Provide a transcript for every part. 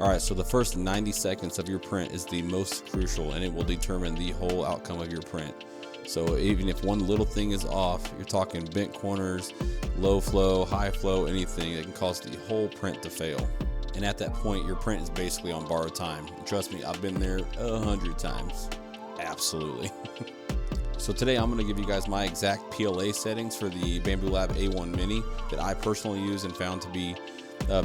Alright, so the first 90 seconds of your print is the most crucial, and it will determine the whole outcome of your print. So even if one little thing is off, you're talking bent corners, low flow, high flow, anything that can cause the whole print to fail. And at that point, your print is basically on borrowed time. And trust me, I've been there 100 times. Absolutely. So today I'm going to give you guys my exact PLA settings for the Bambu Lab A1 Mini that I personally use and found to be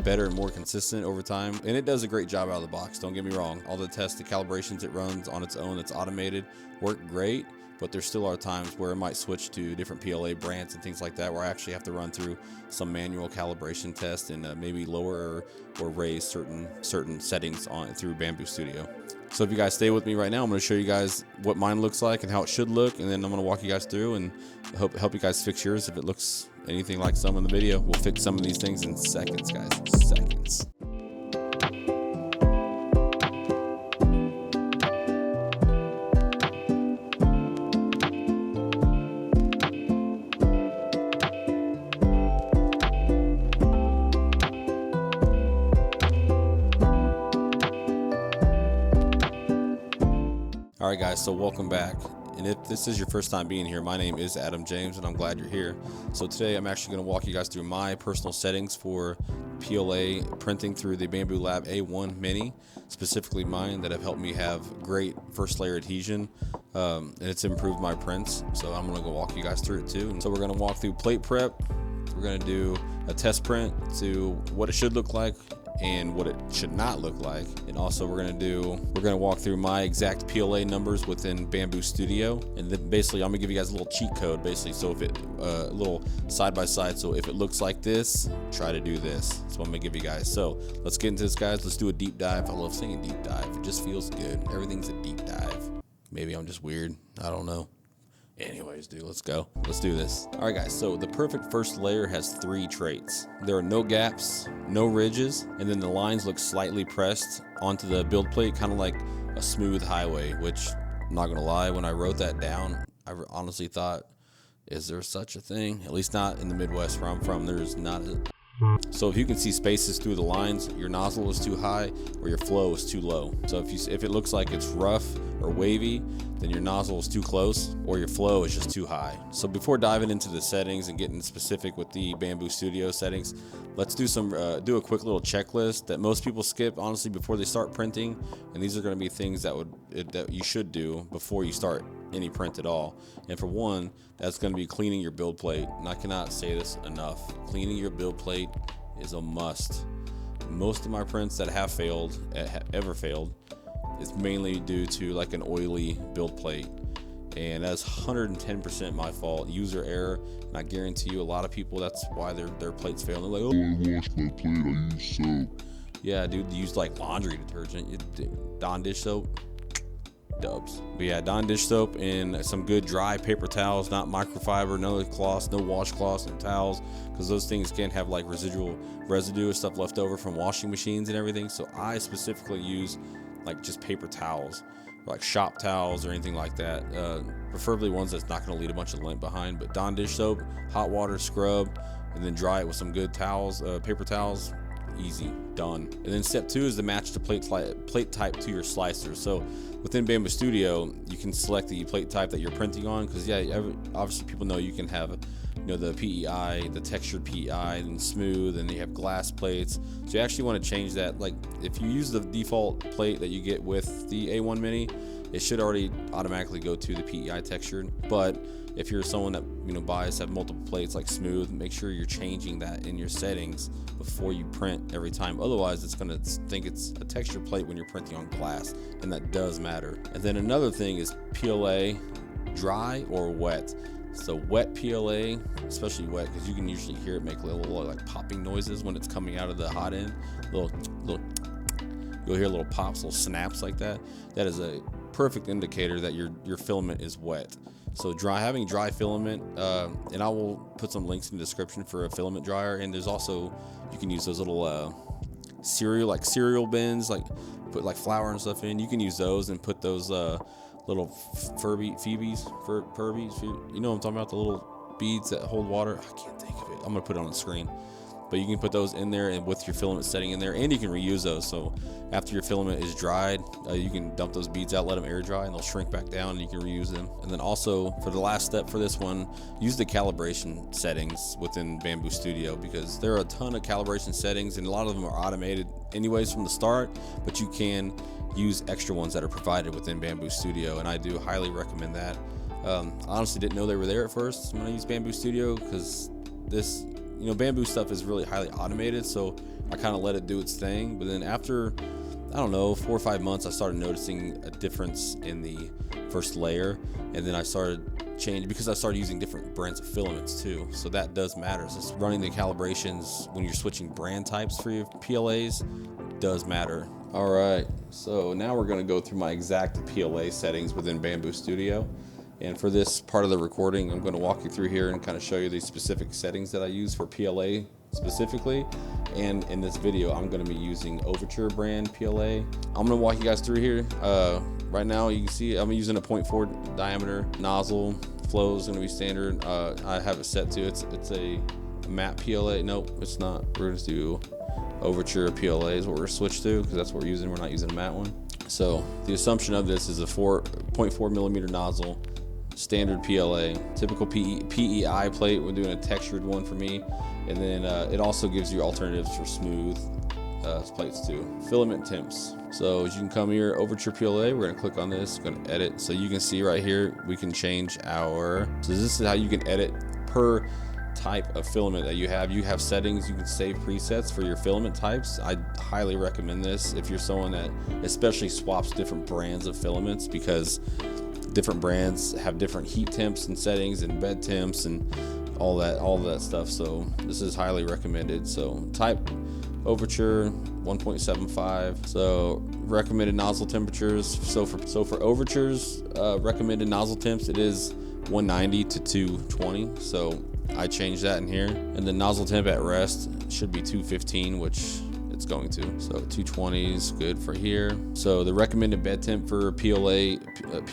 better and more consistent over time. And it does a great job out of the box, don't get me wrong. All the tests, the calibrations it runs on its own that's automated work great, but there still are times where it might switch to different PLA brands and things like that, where I actually have to run through some manual calibration tests and maybe lower or raise certain settings on through Bambu Studio. So if you guys stay with me right now, I'm going to show you guys what mine looks like and how it should look, and then I'm going to walk you guys through and help you guys fix yours if it looks anything like some in the video. We'll fix some of these things in seconds, guys. Seconds. Alright guys, so welcome back. And if this is your first time being here, my name is Adam James and I'm glad you're here. So today I'm actually going to walk you guys through my personal settings for PLA printing through the Bambu Lab A1 Mini, specifically mine, that have helped me have great first layer adhesion, and it's improved my prints. So I'm going to go walk you guys through it too. And so we're going to walk through plate prep, we're going to do a test print to what it should look like and what it should not look like, and also we're gonna walk through my exact PLA numbers within Bambu Studio, and then basically I'm gonna give you guys a little cheat code basically, so if it a little side by side, so if it looks like this, try to do this. That's what I'm gonna give you guys. So let's get into this, guys. Let's do a deep dive. I love saying deep dive, it just feels good. Everything's a deep dive. Maybe I'm just weird, I don't know. Anyways, dude, let's go. Let's do this. All right, guys, so the perfect first layer has 3 traits. There are no gaps, no ridges, and then the lines look slightly pressed onto the build plate, kind of like a smooth highway, which, I'm not gonna lie, when I wrote that down, I honestly thought, is there such a thing? At least not in the Midwest where I'm from, there's not a... So if you can see spaces through the lines, your nozzle is too high or your flow is too low. So if it looks like it's rough or wavy, then your nozzle is too close or your flow is just too high. So before diving into the settings and getting specific with the Bambu Studio settings, let's do a quick little checklist that most people skip, honestly, before they start printing. And these are going to be things that you should do before you start any print at all. And for one, that's going to be cleaning your build plate. And I cannot say this enough. Cleaning your build plate is a must. Most of my prints that have failed, ever failed, is mainly due to like an oily build plate, and that's 110% my fault, user error. And I guarantee you a lot of people, that's why their plates fail. They're like, oh, I washed my plate, I use soap. Yeah, dude, you use like laundry detergent, Dawn dish soap, dubs. But yeah, Dawn dish soap and some good dry paper towels, not microfiber, no cloths, no washcloths and towels, because those things can have like residue and stuff left over from washing machines and everything. So I specifically use like just paper towels, like shop towels or anything like that, preferably ones that's not going to leave a bunch of lint behind. But Dawn dish soap, hot water, scrub, and then dry it with some good towels, paper towels. Easy, done. And then step 2 is to match the plate type to your slicer. So within Bambu Studio, you can select the plate type that you're printing on, because yeah, obviously people know you can have, you know, the PEI, the textured PEI, and smooth, and you have glass plates. So you actually want to change that. Like if you use the default plate that you get with the A1 Mini, it should already automatically go to the PEI textured. But if you're someone that, you know, have multiple plates like smooth, make sure you're changing that in your settings before you print every time. Otherwise, it's going to think it's a texture plate when you're printing on glass, and that does matter. And then another thing is PLA, dry or wet. So wet PLA, especially wet, because you can usually hear it make little like popping noises when it's coming out of the hot end. Little, you'll hear little pops, little snaps like that. That is a perfect indicator that your filament is wet. So having dry filament, and I will put some links in the description for a filament dryer. And there's also, you can use those little cereal bins, like put like flour and stuff in. You can use those and put those little Furbies, you know what I'm talking about, the little beads that hold water. I can't think of it. I'm gonna put it on the screen. but you can put those in there and with your filament setting in there, and you can reuse those. So after your filament is dried, you can dump those beads out, let them air dry, and they'll shrink back down and you can reuse them. And then also for the last step for this one, use the calibration settings within Bambu Studio, because there are a ton of calibration settings and a lot of them are automated anyways from the start, but you can use extra ones that are provided within Bambu Studio, and I do highly recommend that. I honestly didn't know they were there at first when I used Bambu Studio, because this, you know, Bambu stuff is really highly automated, so I kind of let it do its thing. But then after, I don't know, 4 or 5 months, I started noticing a difference in the first layer, and then I started changing because I started using different brands of filaments too. So that does matter. So running the calibrations when you're switching brand types for your PLAs does matter. All right, so now we're going to go through my exact PLA settings within Bambu Studio. And for this part of the recording, I'm going to walk you through here and kind of show you the specific settings that I use for PLA specifically. And in this video, I'm going to be using Overture brand PLA. I'm going to walk you guys through here. Right now, you can see I'm using a 0.4 diameter nozzle. Flow is going to be standard. I have it set to it's a matte PLA. Nope, it's not. We're going to do Overture PLA is what we're going to switch to, because that's what we're using. We're not using a matte one. So the assumption of this is a 0.4 millimeter nozzle, standard PLA, typical PEI plate. We're doing a textured one for me, and then it also gives you alternatives for smooth plates too. Filament temps. So as you can come here, Overture PLA, we're gonna click on this, gonna edit. So you can see right here, we can change our, so this is how you can edit per type of filament that you have. You have settings, you can save presets for your filament types. I highly recommend this if you're someone that especially swaps different brands of filaments, because different brands have different heat temps and settings and bed temps and all that stuff. So this is highly recommended. So type Overture 1.75. So recommended nozzle temperatures. So for Overtures, recommended nozzle temps, it is 190 to 220. So I changed that in here. And the nozzle temp at rest should be 215, which it's going to. So 220 is good for here. So the recommended bed temp for PLA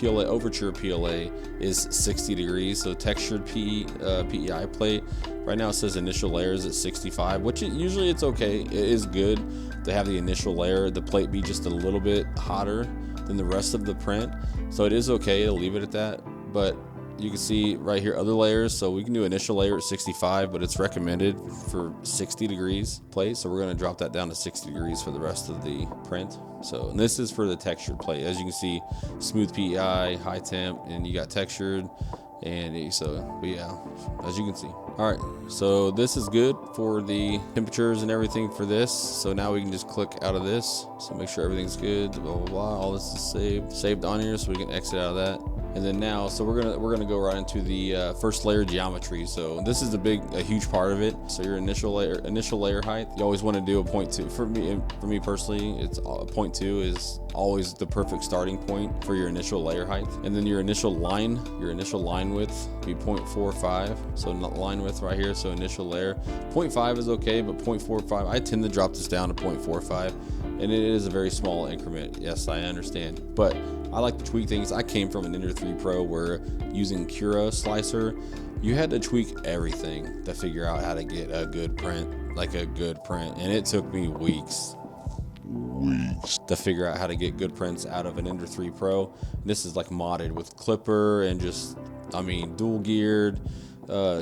Overture PLA is 60 degrees. So textured PEI plate, right now it says initial layers at 65, which usually it's okay. It is good to have the initial layer, the plate be just a little bit hotter than the rest of the print. So it is okay to leave it at that. But you can see right here other layers, so we can do initial layer at 65, but it's recommended for 60 degrees plate, so we're going to drop that down to 60 degrees for the rest of the print. So, and this is for the textured plate. As you can see, smooth PEI, high temp, and you got textured, and so, but yeah, as you can see. All right, so this is good for the temperatures and everything for this. So now we can just click out of this, so make sure everything's good, blah blah blah. All this is saved on here, so we can exit out of that. And then now, so we're gonna go right into the first layer geometry. So this is a huge part of it. So your initial layer height, you always want to do a 0.2. For me personally, it's a 0.2 is always the perfect starting point for your initial layer height. And then your initial line width be 0.45. So not line width right here. So initial layer 0.5 is okay, but 0.45, I tend to drop this down to 0.45. And it is a very small increment. Yes, I understand, but I like to tweak things. I came from an Ender 3 Pro where using Cura slicer, you had to tweak everything to figure out how to get a good print, and it took me weeks to figure out how to get good prints out of an Ender 3 Pro. This is like modded with clipper and just, I mean, dual geared,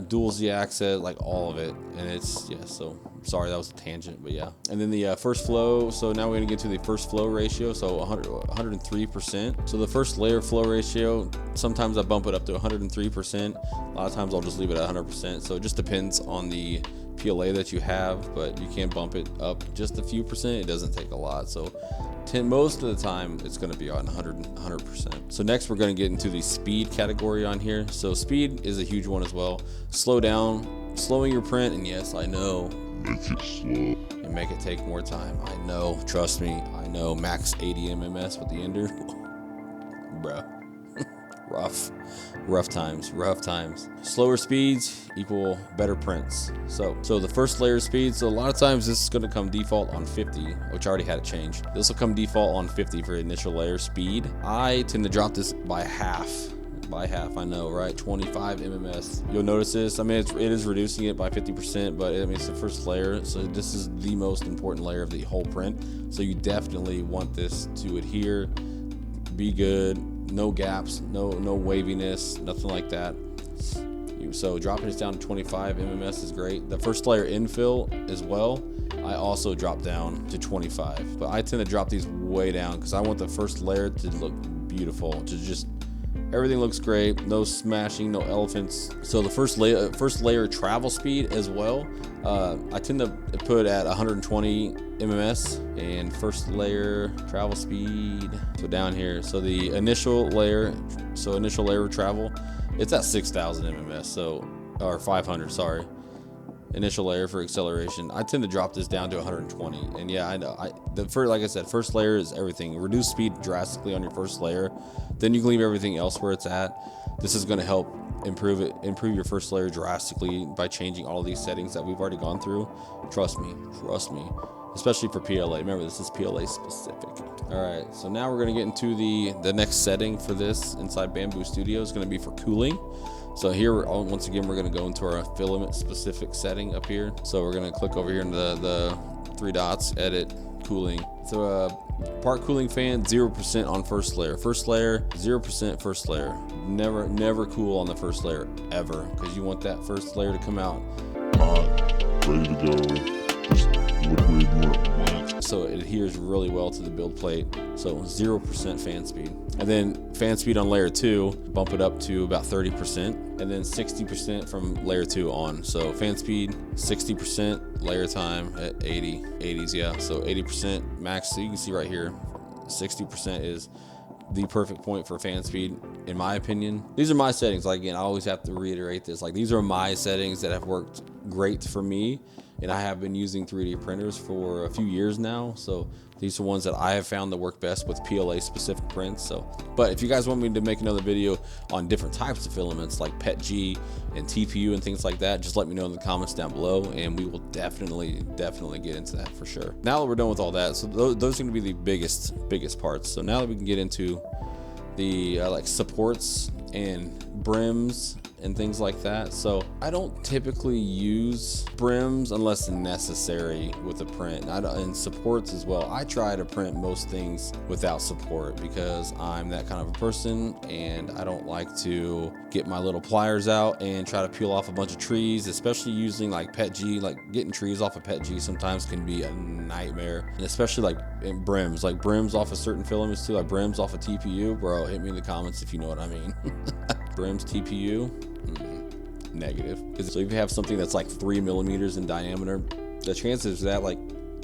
dual Z-axis, like all of it. And it's, yeah, so sorry, that was a tangent, but yeah. And then the first flow, so now we're gonna get to the first flow ratio, so 103%. So the first layer flow ratio, sometimes I bump it up to 103%. A lot of times I'll just leave it at 100%. So it just depends on the PLA that you have, but you can bump it up just a few percent. It doesn't take a lot. So most of the time it's going to be on 100%. So next we're going to get into the speed category on here. So speed is a huge one as well. Slowing your print, and yes, I know, make it slow and make it take more time. I know, trust me, I know. Max 80 MMS with the Ender, bruh. rough times. Slower speeds equal better prints. So the first layer speed, so a lot of times this is going to come default on 50, which I already had it changed. This will come default on 50 for initial layer speed. I tend to drop this by half by half, I know, right? 25 MMS. You'll notice this. I mean, it is reducing it by 50%, but I mean, it's the first layer, so this is the most important layer of the whole print. So you definitely want this to adhere, be good, no gaps, no waviness, nothing like that. So dropping this down to 25 MMS is great. The first layer infill as well, I also drop down to 25, but I tend to drop these way down because I want the first layer to look beautiful, to just everything looks great, no smashing, no elephants. So the first layer travel speed as well, I tend to put at 120 MMS, and first layer travel speed, so down here, so the initial layer travel, it's at 6,000 MMS, so, or 500, sorry. Initial layer for acceleration. I tend to drop this down to 120, and yeah, I know. Like I said, first layer is everything. Reduce speed drastically on your first layer, then you can leave everything else where it's at. This is going to help improve your first layer drastically by changing all of these settings that we've already gone through. Trust me, especially for PLA. Remember, this is PLA specific. All right, so now we're going to get into the next setting for this inside Bambu Studio. Is going to be for cooling. So here, once again, we're going to go into our filament specific setting up here. So we're going to click over here into the three dots, edit, cooling. So part cooling fan, 0% on first layer. First layer, 0% first layer. Never cool on the first layer ever, because you want that first layer to come out hot, ready to go, just liquid, so it adheres really well to the build plate. So 0% fan speed, and then fan speed on layer 2, bump it up to about 30%, and then 60% from layer 2 on. So fan speed 60%, layer time at 80s, yeah. So 80% max. So you can see right here, 60% is the perfect point for fan speed, in my opinion. These are my settings. Like, again, I always have to reiterate this. Like, these are my settings that have worked great for me, and I have been using 3D printers for a few years now. So these are ones that I have found that work best with PLA specific prints. So, but if you guys want me to make another video on different types of filaments like PETG and TPU and things like that, just let me know in the comments down below, and we will definitely get into that for sure. Now that we're done with all that, so those are going to be the biggest parts. So now that we can get into the like supports and brims and things like that. So I don't typically use brims unless necessary with a print, and supports as well. I try to print most things without support because I'm that kind of a person, and I don't like to get my little pliers out and try to peel off a bunch of trees, especially using like PETG. Like, getting trees off of PETG sometimes can be a nightmare, and especially like in brims off of certain filaments too, like brims off of TPU. Bro, hit me in the comments if you know what I mean. Brims, TPU, negative. So if you have something that's like 3 millimeters in diameter, the chances of that like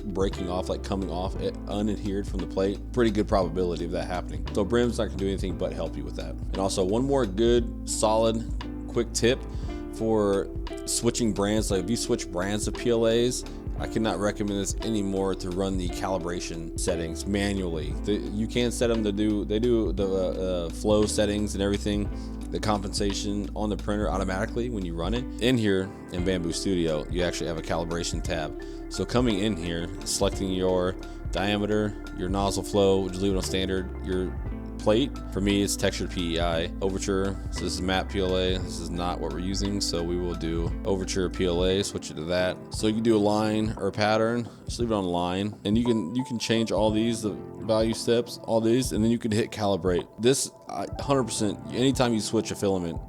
breaking off, like coming off unadhered from the plate, pretty good probability of that happening. So brim's not gonna do anything but help you with that. And also, one more good, solid, quick tip for switching brands. Like, if you switch brands of PLAs, I cannot recommend this anymore to run the calibration settings manually. You can set them to do, they do the flow settings and everything, the compensation on the printer automatically when you run it. In here in Bambu Studio, you actually have a calibration tab. So coming in here, selecting your diameter, your nozzle flow, just leave it on standard, your plate. For me, it's textured PEI. Overture, so this is matte PLA. This is not what we're using, so we will do overture PLA, switch it to that. So you can do a line or a pattern, just leave it on line, and you can change all these, the value steps, all these, and then you can hit calibrate. This 100%, anytime you switch a filament,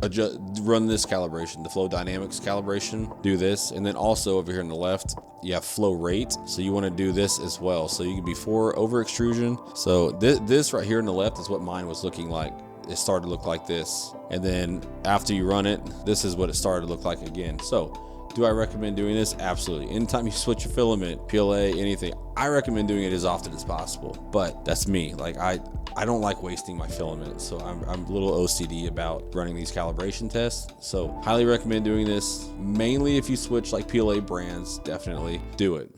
run this calibration, the flow dynamics calibration, do this. And then also over here on the left, you have flow rate, so you want to do this as well. So you can be for over extrusion. So this right here on the left is what mine was looking like. It started to look like this, and then after you run it, this is what it started to look like again. So do I recommend doing this? Absolutely. Anytime you switch a filament, PLA, anything, I recommend doing it as often as possible. But that's me. Like, I don't like wasting my filament, so I'm a little OCD about running these calibration tests. So highly recommend doing this. Mainly if you switch like PLA brands, definitely do it.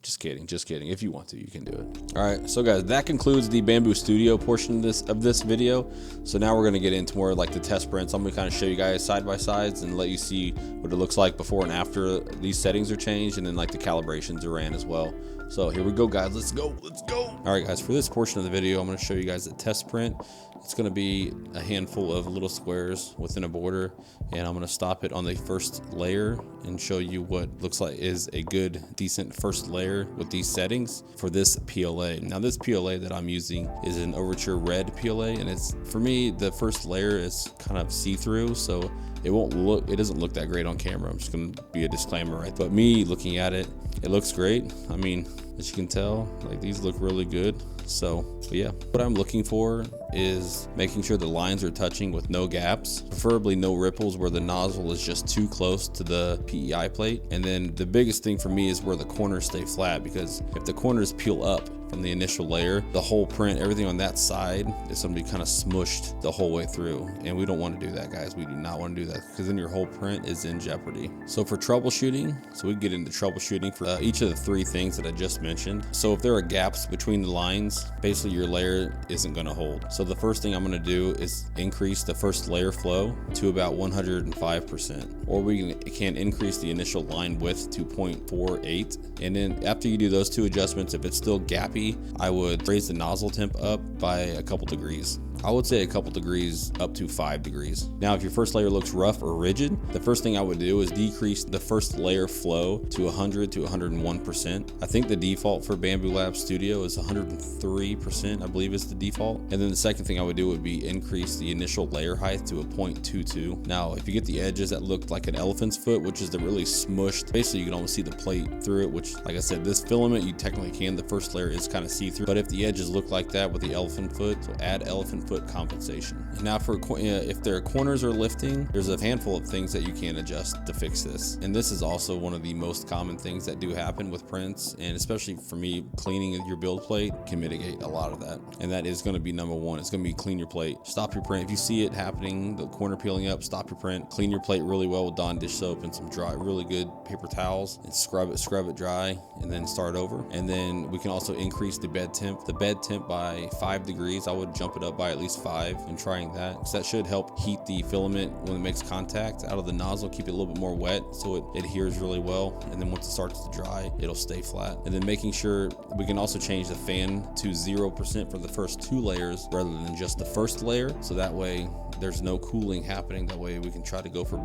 Just kidding. If you want to, you can do it. All right, so guys, that concludes the Bambu Studio portion of this video. So now we're gonna get into more like the test prints. I'm gonna kind of show you guys side by sides and let you see what it looks like before and after these settings are changed, and then like the calibrations are ran as well So here we go, guys. Let's go. All right, guys, for this portion of the video, I'm going to show you guys a test print. It's going to be a handful of little squares within a border, and I'm going to stop it on the first layer and show you what looks like is a good, decent first layer with these settings for this PLA. Now, this PLA that I'm using is an Overture Red PLA, and it's, for me, the first layer is kind of see-through, so it doesn't look that great on camera. I'm just going to be a disclaimer, right? But me looking at it, it looks great. I mean, as you can tell, like, these look really good. So, but yeah, what I'm looking for is making sure the lines are touching with no gaps, preferably no ripples where the nozzle is just too close to the PEI plate. And then the biggest thing for me is where the corners stay flat, because if the corners peel up from the initial layer, the whole print, everything on that side is going to be kind of smushed the whole way through, and we don't want to do that, guys. We do not want to do that, because then your whole print is in jeopardy. So for troubleshooting, so we get into troubleshooting for each of the three things that I just mentioned. So if there are gaps between the lines, basically your layer isn't going to hold. So the first thing I'm going to do is increase the first layer flow to about 105%, or we can increase the initial line width to 0.48. And then after you do those two adjustments, if it's still gappy, I would raise the nozzle temp up by a couple degrees. I would say a couple degrees up to 5 degrees. Now, if your first layer looks rough or rigid, the first thing I would do is decrease the first layer flow to 100 to 101%. I think the default for Bambu Lab Studio is 103%, I believe is the default. And then the second thing I would do would be increase the initial layer height to a 0.22. Now, if you get the edges that look like an elephant's foot, which is the really smushed, basically you can almost see the plate through it, which, like I said, this filament, you technically can. The first layer is kind of see-through, but if the edges look like that with the elephant foot, so add elephant foot compensation. And now for if their corners are lifting, there's a handful of things that you can adjust to fix this. And this is also one of the most common things that do happen with prints, and especially for me, cleaning your build plate can mitigate a lot of that. And that is going to be number one. It's going to be clean your plate. Stop your print. If you see it happening, the corner peeling up, stop your print. Clean your plate really well with Dawn dish soap and some dry, really good paper towels, and scrub it dry, and then start over. And then we can also increase the bed temp by 5 degrees. I would jump it up by at least 5 and trying that, because that should help heat the filament when it makes contact out of the nozzle, keep it a little bit more wet so it adheres really well. And then once it starts to dry, it'll stay flat. And then making sure we can also change the fan to 0% for the first 2 layers rather than just the first layer, so that way there's no cooling happening. That way we can try to go for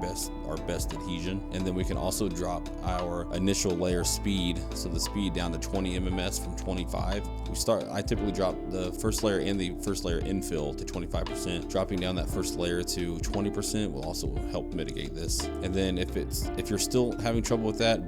our best adhesion. And then we can also drop our initial layer speed, so the speed down to 20 mms from 25. I typically drop the first layer and the first layer infill to 25%. Dropping down that first layer to 20% will also help mitigate this. And then if you're still having trouble with that,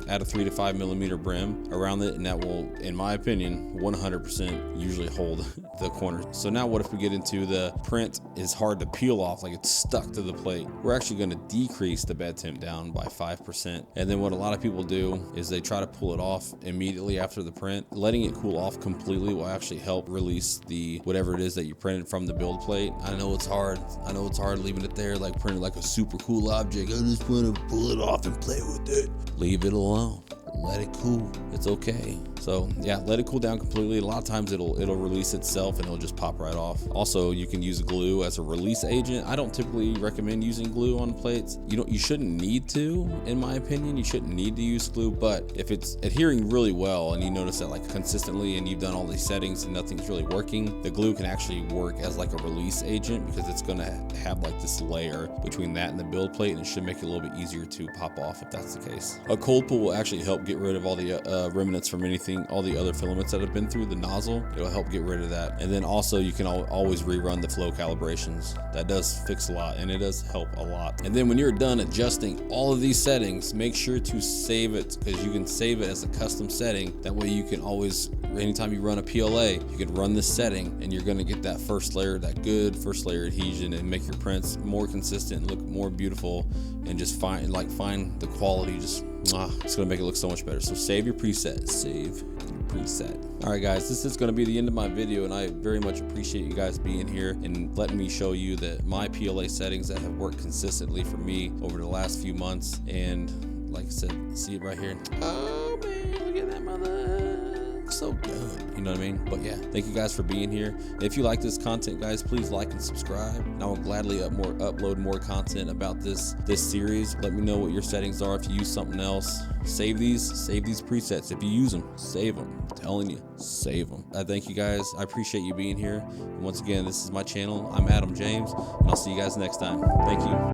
add a 3 to 5 millimeter brim around it, and that will, in my opinion, 100% usually hold the corner. So now what if we get into the print is hard to peel off, like it's stuck to the plate? We're actually going to decrease the bed temp down by 5%. And then what a lot of people do is they try to pull it off immediately after the print. Letting it cool off completely will actually help release the whatever it is that you printed from the build plate. I know it's hard leaving it there, like printed like a super cool object. I just want to pull it off and play with it. Leave it alone. Let it cool. It's okay. So yeah, let it cool down completely. A lot of times it'll release itself and it'll just pop right off. Also, you can use glue as a release agent. I don't typically recommend using glue on plates. You shouldn't need to, in my opinion. You shouldn't need to use glue, but if it's adhering really well and you notice that like consistently and you've done all these settings and nothing's really working, the glue can actually work as like a release agent, because it's going to have like this layer between that and the build plate, and it should make it a little bit easier to pop off if that's the case. A cold pull will actually help get rid of all the remnants from all the other filaments that have been through the nozzle. It'll help get rid of that. And then also you can always rerun the flow calibrations. That does fix a lot, and it does help a lot. And then when you're done adjusting all of these settings, make sure to save it, because you can save it as a custom setting. That way you can always, anytime you run a PLA, you can run this setting and you're going to get that first layer, that good first layer adhesion, and make your prints more consistent, look more beautiful, and just find the quality. It's gonna make it look so much better. So save your preset. All right, guys, this is gonna be the end of my video, and I very much appreciate you guys being here and letting me show you that my PLA settings that have worked consistently for me over the last few months. And like I said, see it right here. Oh man, look at that mother. looks so good. You know what I mean? But yeah, thank you guys for being here. If you like this content, guys, please like and subscribe. And I will gladly upload more content about this series. Let me know what your settings are. If you use something else, save these presets. If you use them, save them. I'm telling you, save them. I thank you guys. I appreciate you being here. And once again, this is my channel. I'm Adam James, and I'll see you guys next time. Thank you.